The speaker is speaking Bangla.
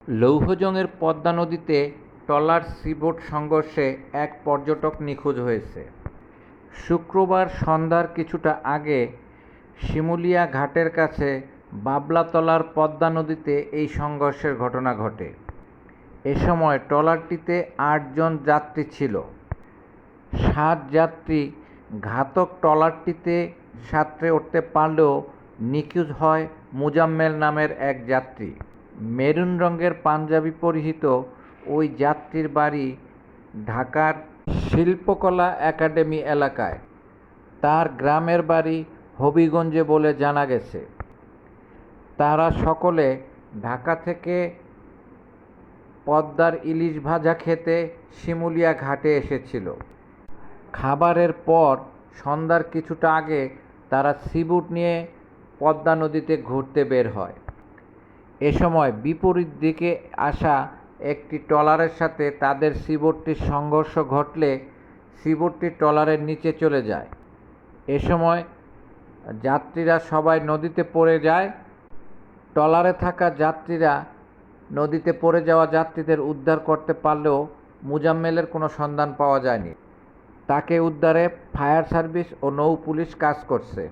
লৌহজংয়ের পদ্মা নদীতে ট্রলার সিবোট সংঘর্ষে এক পর্যটক নিখোঁজ হয়েছে। শুক্রবার সন্ধ্যার কিছুটা আগে শিমুলিয়া ঘাটের কাছে বাবলাতলার পদ্মা নদীতে এই সংঘর্ষের ঘটনা ঘটে। এ সময় ট্রলারটিতে ৮ জন যাত্রী ছিল। ৭ যাত্রী ঘাতক ট্রলারটিতে সাঁতরে উঠতে পারলেও নিখোঁজ হয় মোজাম্মেল নামের এক যাত্রী। মেরুন রঙের পাঞ্জাবি পরিহিত ওই যাত্রীর বাড়ি ঢাকার শিল্পকলা একাডেমি এলাকায়। তার গ্রামের বাড়ি হবিগঞ্জে বলে জানা গেছে। তারা সকলে ঢাকা থেকে পদ্মার ইলিশ ভাজা খেতে শিমুলিয়া ঘাটে এসেছিল। খাবারের পর সন্ধ্যার কিছুটা আগে তারা সিবোট নিয়ে পদ্মা নদীতে ঘুরতে বের হয়। এ সময় বিপরীত দিকে আসা একটি ট্রলারের সাথে তাদের সিবোটটির সংঘর্ষ ঘটলে সিবোটটি ট্রলারের নিচে চলে যায়। এ সময় যাত্রীরা সবাই নদীতে পড়ে যায়। ট্রলারে থাকা যাত্রীরা নদীতে পড়ে যাওয়া যাত্রীদের উদ্ধার করতে পারলেও মোজাম্মেলের কোনো সন্ধান পাওয়া যায়নি। তাকে উদ্ধারে ফায়ার সার্ভিস ও নৌ পুলিশ কাজ করছে।